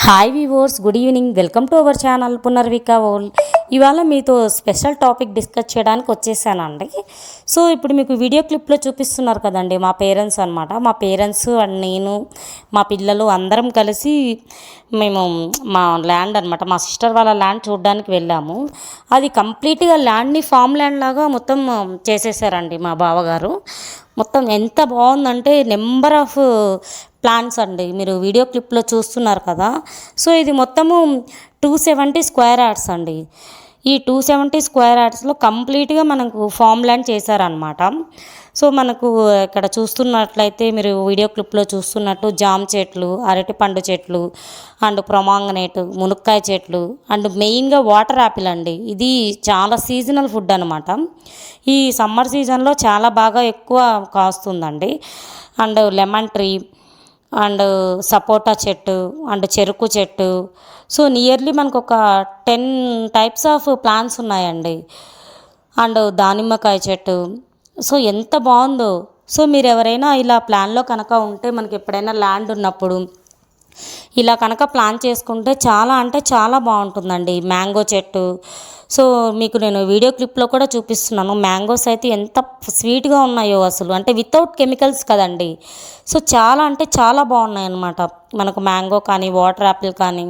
Hi weavers, good evening. Welcome to our channel Punarvika world. ఇవాళ మీతో special topic discuss చేయడానికి వచ్చేసానండి. సో ఇప్పుడు మీకు వీడియో క్లిప్లో చూపిస్తున్నారు కదండి, మా పేరెంట్స్ అనమాట. మా పేరెంట్స్ అండ్ నేను, మా పిల్లలు అందరం కలిసి మేము మా ల్యాండ్ అనమాట, మా సిస్టర్ వాళ్ళ ల్యాండ్ చూడడానికి వెళ్ళాము. అది కంప్లీట్గా ల్యాండ్ని ఫామ్ ల్యాండ్ లాగా మొత్తం చేసేసారండి మా బావగారు. మొత్తం ఎంత బాగుందంటే నెంబర్ ఆఫ్ ప్లాంట్స్ అండి, మీరు వీడియో క్లిప్లో చూస్తున్నారు కదా. సో ఇది మొత్తము 270 స్క్వేర్ యార్డ్స్ అండి. ఈ 270 స్క్వేర్ యార్డ్స్లో కంప్లీట్గా మనకు ఫామ్ ల్యాండ్ చేశారనమాట. సో మనకు ఇక్కడ చూస్తున్నట్లయితే, మీరు వీడియో క్లిప్లో చూస్తున్నట్టు జామ చెట్లు, అరటిపండు చెట్లు అండ్ ప్రొమాంగనేట్, మునక్కాయ చెట్లు అండ్ మెయిన్గా వాటర్ యాపిల్ అండి. ఇది చాలా సీజనల్ ఫుడ్ అనమాట. ఈ సమ్మర్ సీజన్లో చాలా బాగా ఎక్కువ కాస్తుందండి. అండ్ లెమన్ ట్రీ అండ్ సపోటా చెట్టు అండ్ చెరుకు చెట్టు. సో నియర్లీ మనకు ఒక 10 టైప్స్ ఆఫ్ ప్లాంట్స్ ఉన్నాయండి. అండ్ దానిమ్మకాయ చెట్టు. సో ఎంత బాగుందో. సో మీరు ఎవరైనా ఇలా ప్లాన్లో కనుక ఉంటే, మనకి ఎప్పుడైనా ల్యాండ్ ఉన్నప్పుడు ఇలా కనుక ప్లాన్ చేసుకుంటే చాలా అంటే చాలా బాగుంటుందండి. మ్యాంగో చెట్టు. సో మీకు నేను వీడియో క్లిప్లో కూడా చూపిస్తున్నాను. మ్యాంగోస్ అయితే ఎంత స్వీట్గా ఉన్నాయో అసలు, అంటే వితౌట్ కెమికల్స్ కదండి. సో చాలా అంటే చాలా బాగున్నాయి అన్నమాట. మనకు మ్యాంగో కానీ, వాటర్ యాపిల్ కానీ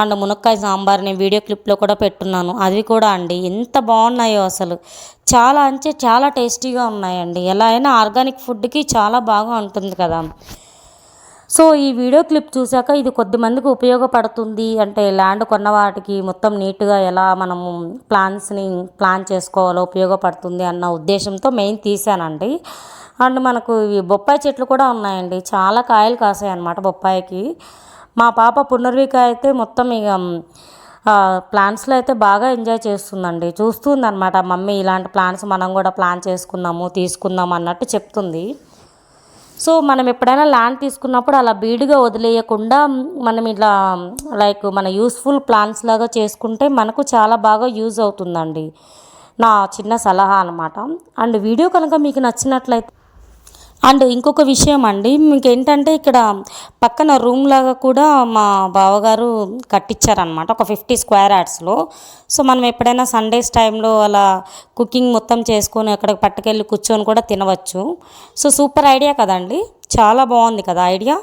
అండ్ మునక్కాయ సాంబార్ నేను వీడియో క్లిప్లో కూడా పెట్టున్నాను. అవి కూడా అండి ఎంత బాగున్నాయో అసలు, చాలా అంటే చాలా టేస్టీగా ఉన్నాయండి. ఎలా అయినా ఆర్గానిక్ ఫుడ్కి చాలా బాగా ఉంటుంది కదా. సో ఈ వీడియో క్లిప్ చూశాక ఇది కొద్దిమందికి ఉపయోగపడుతుంది, అంటే ల్యాండ్ కొన్న వాటికి మొత్తం నీట్గా ఎలా మనము ప్లాన్స్ని ప్లాన్ చేసుకోవాలో ఉపయోగపడుతుంది అన్న ఉద్దేశంతో మెయిన్ తీసానండి. అండ్ మనకు ఈ బొప్పాయి చెట్లు కూడా ఉన్నాయండి. చాలా కాయలు కాసాయి అన్నమాట బొప్పాయికి. మా పాప పునర్విక అయితే మొత్తం ఇక ప్లాంట్స్లో అయితే బాగా ఎంజాయ్ చేస్తుందండి. చూస్తుంది అనమాట, మమ్మీ ఇలాంటి ప్లాంట్స్ మనం కూడా ప్లాన్ చేసుకున్నాము, తీసుకుందాం అన్నట్టు చెప్తుంది. సో మనం ఎప్పుడైనా ల్యాండ్ తీసుకున్నప్పుడు అలా బీడుగా వదిలేయకుండా మనం ఇలా లైక్ మన యూస్ఫుల్ ప్లాన్స్ లాగా చేసుకుంటే మనకు చాలా బాగా యూజ్ అవుతుందండి. నా చిన్న సలహా అనమాట. అండ్ వీడియో కనుక మీకు నచ్చినట్లయితే, అండ్ ఇంకొక విషయం అండి, మీకు ఏంటంటే ఇక్కడ పక్కన రూమ్ లాగా కూడా మా బావగారు కట్టించారనమాట, ఒక 50 స్క్వేర్ యార్డ్స్లో. సో మనం ఎప్పుడైనా సండేస్ టైంలో అలా కుకింగ్ మొత్తం చేసుకొని అక్కడికి పట్టుకెళ్ళి కూర్చొని కూడా తినవచ్చు. సో సూపర్ ఐడియా కదండి, చాలా బాగుంది కదా ఐడియా.